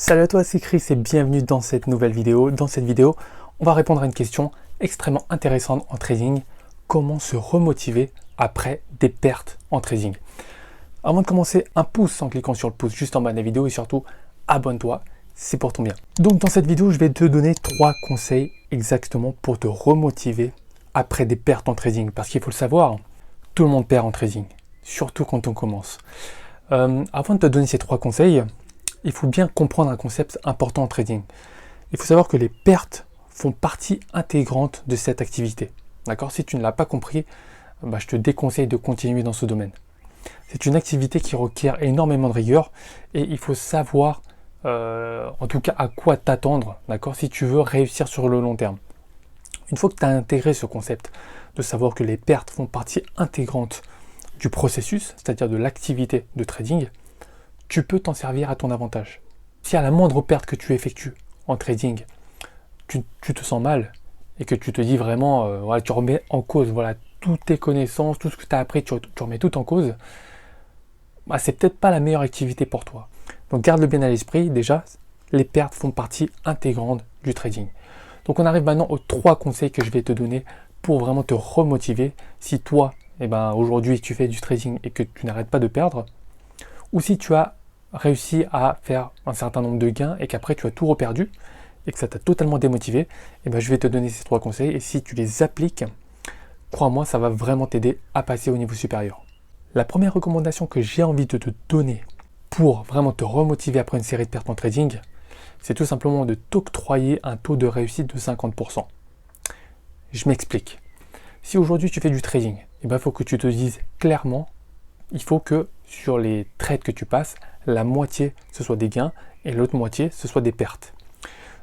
Salut à toi, c'est Chris et bienvenue dans cette nouvelle vidéo. Dans cette vidéo, on va répondre à une question extrêmement intéressante en trading. Comment se remotiver après des pertes en trading? Avant de commencer, un pouce en cliquant sur le pouce juste en bas de la vidéo et surtout, abonne-toi, c'est pour ton bien. Donc dans cette vidéo, je vais te donner 3 conseils exactement pour te remotiver après des pertes en trading. Parce qu'il faut le savoir, tout le monde perd en trading, surtout quand on commence. Avant de te donner ces 3 conseils, il faut bien comprendre un concept important en trading. Il faut savoir que les pertes font partie intégrante de cette activité. D'accord? Si tu ne l'as pas compris, je te déconseille de continuer dans ce domaine. C'est une activité qui requiert énormément de rigueur et il faut savoir en tout cas à quoi t'attendre, d'accord, si tu veux réussir sur le long terme. Une fois que tu as intégré ce concept de savoir que les pertes font partie intégrante du processus, c'est-à-dire de l'activité de trading, tu peux t'en servir à ton avantage. Si à la moindre perte que tu effectues en trading, tu te sens mal et que tu te dis vraiment, tu remets en cause toutes tes connaissances, tout ce que tu as appris, tu remets tout en cause, c'est peut-être pas la meilleure activité pour toi. Donc garde-le bien à l'esprit, déjà, les pertes font partie intégrante du trading. Donc on arrive maintenant aux 3 conseils que je vais te donner pour vraiment te remotiver. Si toi, aujourd'hui tu fais du trading et que tu n'arrêtes pas de perdre, ou si tu as réussi à faire un certain nombre de gains et qu'après tu as tout reperdu et que ça t'a totalement démotivé, je vais te donner ces 3 conseils et si tu les appliques, crois-moi, ça va vraiment t'aider à passer au niveau supérieur. La première recommandation que j'ai envie de te donner pour vraiment te remotiver après une série de pertes en trading, c'est tout simplement de t'octroyer un taux de réussite de 50%. Je m'explique. Si aujourd'hui tu fais du trading, il faut que tu te dises clairement, il faut que sur les trades que tu passes, la moitié ce soit des gains et l'autre moitié ce soit des pertes.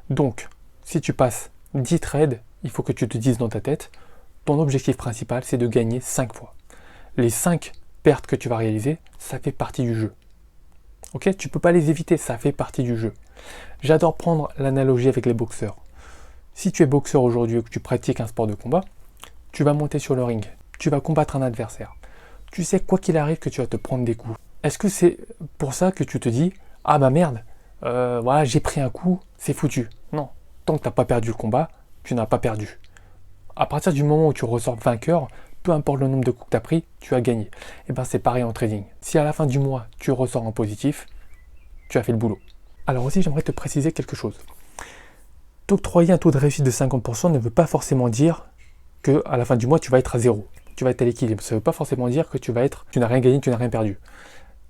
Donc, si tu passes 10 trades, il faut que tu te dises dans ta tête, ton objectif principal c'est de gagner 5 fois. Les 5 pertes que tu vas réaliser, ça fait partie du jeu. Ok, tu ne peux pas les éviter, ça fait partie du jeu. J'adore prendre l'analogie avec les boxeurs. Si tu es boxeur aujourd'hui ou que tu pratiques un sport de combat, tu vas monter sur le ring, tu vas combattre un adversaire. Tu sais quoi qu'il arrive que tu vas te prendre des coups. Est-ce que c'est pour ça que tu te dis « Ah merde, j'ai pris un coup, c'est foutu ». Non, tant que tu n'as pas perdu le combat, tu n'as pas perdu. À partir du moment où tu ressors vainqueur, peu importe le nombre de coups que tu as pris, tu as gagné. C'est pareil en trading. Si à la fin du mois, tu ressors en positif, tu as fait le boulot. Alors aussi, j'aimerais te préciser quelque chose. T'octroyer un taux de réussite de 50% ne veut pas forcément dire qu'à la fin du mois, tu vas être à 0. Tu vas être à l'équilibre. Ça ne veut pas forcément dire que tu n'as rien gagné, tu n'as rien perdu.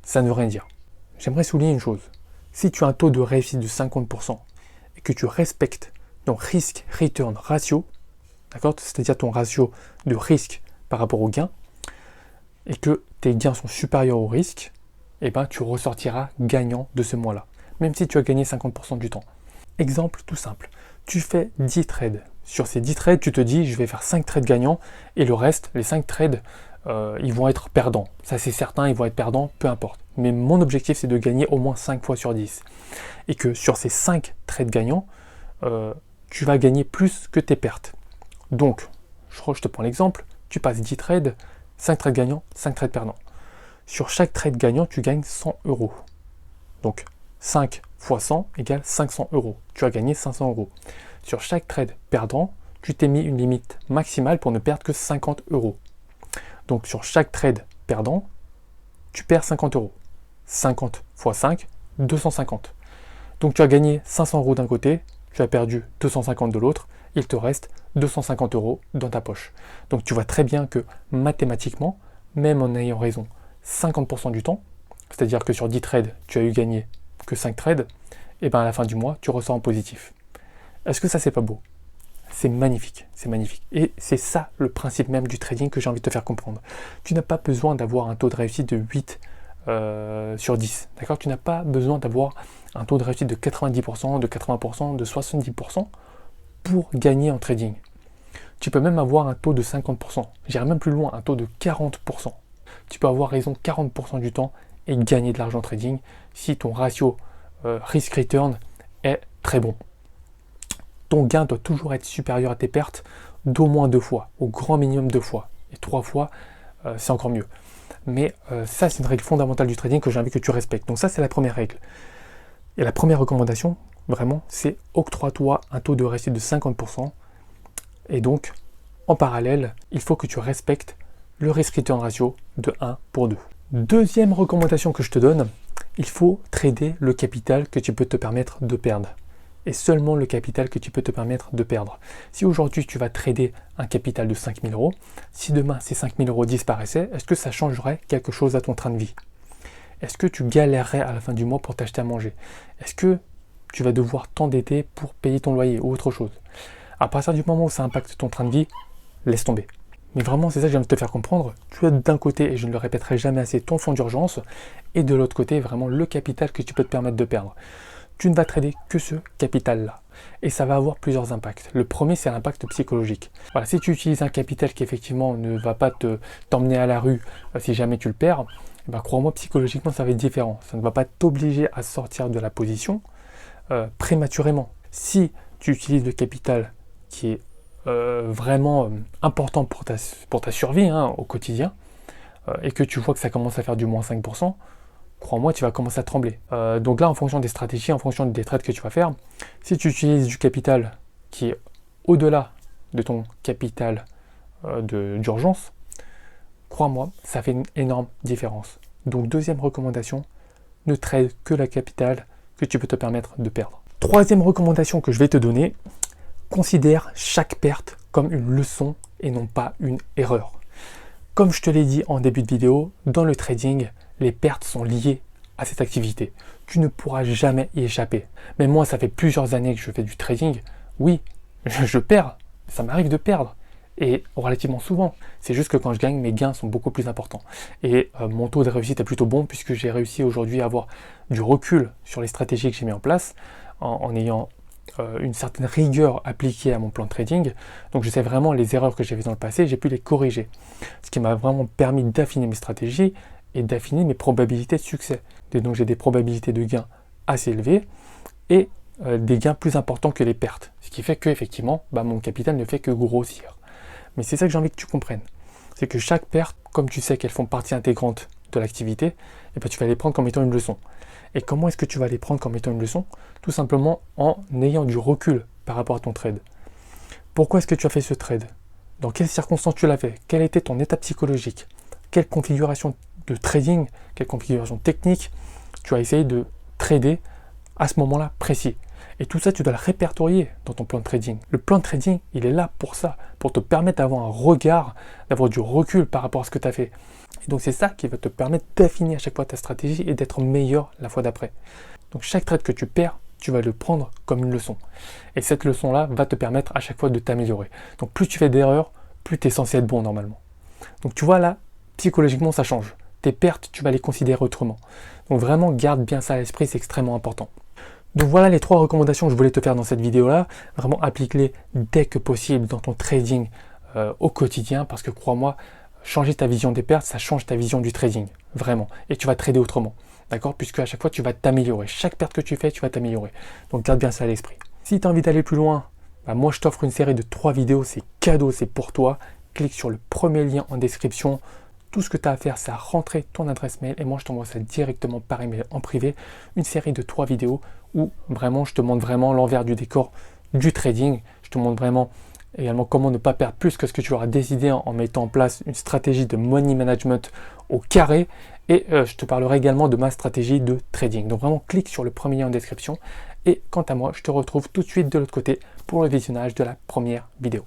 Ça ne veut rien dire. J'aimerais souligner une chose. Si tu as un taux de réussite de 50% et que tu respectes ton risk-return ratio, d'accord, c'est-à-dire ton ratio de risque par rapport au gain, et que tes gains sont supérieurs au risque, tu ressortiras gagnant de ce mois-là, même si tu as gagné 50% du temps. Exemple tout simple, tu fais 10 trades. Sur ces 10 trades, tu te dis, je vais faire 5 trades gagnants, et le reste, les 5 trades, ils vont être perdants. Ça c'est certain, ils vont être perdants, peu importe. Mais mon objectif, c'est de gagner au moins 5 fois sur 10. Et que sur ces 5 trades gagnants, tu vas gagner plus que tes pertes. Donc, je te prends l'exemple, tu passes 10 trades, 5 trades gagnants, 5 trades perdants. Sur chaque trade gagnant, tu gagnes 100 euros. Donc, 5 fois 100 égale 500 euros. Tu as gagné 500 euros. Sur chaque trade perdant, tu t'es mis une limite maximale pour ne perdre que 50 euros. Donc, sur chaque trade perdant, tu perds 50 euros. 50 fois 5, 250. Donc, tu as gagné 500 euros d'un côté, tu as perdu 250 de l'autre, il te reste 250 euros dans ta poche. Donc tu vois très bien que mathématiquement, même en ayant raison 50% du temps, c'est-à-dire que sur 10 trades, tu as eu gagné que 5 trades, à la fin du mois, tu ressors en positif. Est-ce que ça, c'est pas beau? C'est magnifique, c'est magnifique. Et c'est ça le principe même du trading que j'ai envie de te faire comprendre. Tu n'as pas besoin d'avoir un taux de réussite de 8 sur 10. D'accord? Tu n'as pas besoin d'avoir un taux de réussite de 90%, de 80%, de 70% pour gagner en trading. Tu peux même avoir un taux de 50%. J'irai même plus loin, un taux de 40%. Tu peux avoir raison 40% du temps et gagner de l'argent en trading si ton ratio risk-return est très bon. Ton gain doit toujours être supérieur à tes pertes d'au moins 2 fois, au grand minimum 2 fois. Et 3 fois, c'est encore mieux. Mais ça, c'est une règle fondamentale du trading que j'ai envie que tu respectes. Donc ça, c'est la première règle. Et la première recommandation, vraiment, c'est octroie-toi un taux de réussite de 50%. Et donc, en parallèle, il faut que tu respectes le risk-return ratio de 1 pour 2. Deuxième recommandation que je te donne, il faut trader le capital que tu peux te permettre de perdre. Et seulement le capital que tu peux te permettre de perdre. Si aujourd'hui tu vas trader un capital de 5 000 euros, si demain ces 5 000 euros disparaissaient, est-ce que ça changerait quelque chose à ton train de vie? Est-ce que tu galérerais à la fin du mois pour t'acheter à manger? Est-ce que tu vas devoir t'endetter pour payer ton loyer ou autre chose? À partir du moment où ça impacte ton train de vie, laisse tomber. Mais vraiment, c'est ça que je viens de te faire comprendre. Tu as d'un côté, et je ne le répéterai jamais assez, ton fonds d'urgence, et de l'autre côté, vraiment le capital que tu peux te permettre de perdre. Tu ne vas trader que ce capital-là. Et ça va avoir plusieurs impacts. Le premier, c'est l'impact psychologique. Voilà, si tu utilises un capital qui effectivement ne va pas t'emmener à la rue si jamais tu le perds, ben, crois-moi, psychologiquement, ça va être différent. Ça ne va pas t'obliger à sortir de la position prématurément. Si tu utilises le capital qui est vraiment important pour ta survie au quotidien, et que tu vois que ça commence à faire du moins 5%, crois-moi, tu vas commencer à trembler. Donc là, en fonction des stratégies, en fonction des trades que tu vas faire, si tu utilises du capital qui est au-delà de ton capital d'urgence, crois-moi, ça fait une énorme différence. Donc deuxième recommandation, ne trade que la capital que tu peux te permettre de perdre. Troisième recommandation que je vais te donner, considère chaque perte comme une leçon et non pas une erreur. Comme je te l'ai dit en début de vidéo, dans le trading, les pertes sont liées à cette activité. Tu ne pourras jamais y échapper. Mais moi, ça fait plusieurs années que je fais du trading. Oui, je perds. Ça m'arrive de perdre. Et relativement souvent. C'est juste que quand je gagne, mes gains sont beaucoup plus importants. Et mon taux de réussite est plutôt bon puisque j'ai réussi aujourd'hui à avoir du recul sur les stratégies que j'ai mis en place en ayant une certaine rigueur appliquée à mon plan de trading. Donc je sais vraiment les erreurs que j'ai faites dans le passé, j'ai pu les corriger. Ce qui m'a vraiment permis d'affiner mes stratégies et d'affiner mes probabilités de succès. Et donc j'ai des probabilités de gains assez élevées et des gains plus importants que les pertes. Ce qui fait que effectivement, mon capital ne fait que grossir. Mais c'est ça que j'ai envie que tu comprennes. C'est que chaque perte, comme tu sais qu'elles font partie intégrante de l'activité, tu vas les prendre comme étant une leçon. Et comment est-ce que tu vas les prendre comme étant une leçon? Tout simplement en ayant du recul par rapport à ton trade. Pourquoi est-ce que tu as fait ce trade? Dans quelles circonstances tu l'as fait? Quel était ton état psychologique? Quelle configuration de trading, quelle configuration technique tu as essayé de trader à ce moment-là précis? Et tout ça, tu dois le répertorier dans ton plan de trading. Le plan de trading, il est là pour ça, pour te permettre d'avoir un regard, d'avoir du recul par rapport à ce que tu as fait. Et donc c'est ça qui va te permettre d'affiner à chaque fois ta stratégie et d'être meilleur la fois d'après. Donc chaque trade que tu perds, tu vas le prendre comme une leçon. Et cette leçon-là va te permettre à chaque fois de t'améliorer. Donc plus tu fais d'erreurs, plus tu es censé être bon normalement. Donc tu vois là, psychologiquement ça change. Tes pertes, tu vas les considérer autrement. Donc vraiment garde bien ça à l'esprit, c'est extrêmement important. Donc voilà les 3 recommandations que je voulais te faire dans cette vidéo-là. Vraiment applique-les dès que possible dans ton trading au quotidien parce que crois-moi, changer ta vision des pertes, ça change ta vision du trading, vraiment. Et tu vas trader autrement, d'accord? Puisque à chaque fois, tu vas t'améliorer. Chaque perte que tu fais, tu vas t'améliorer. Donc garde bien ça à l'esprit. Si tu as envie d'aller plus loin, moi je t'offre une série de 3 vidéos, c'est cadeau, c'est pour toi. Clique sur le premier lien en description. Tout ce que tu as à faire, c'est à rentrer ton adresse mail et moi je t'envoie ça directement par email en privé. Une série de 3 vidéos où vraiment je te montre vraiment l'envers du décor du trading. Je te montre vraiment également comment ne pas perdre plus que ce que tu auras décidé en mettant en place une stratégie de money management au carré. Et je te parlerai également de ma stratégie de trading. Donc vraiment clique sur le premier lien en description. Et quant à moi, je te retrouve tout de suite de l'autre côté pour le visionnage de la première vidéo.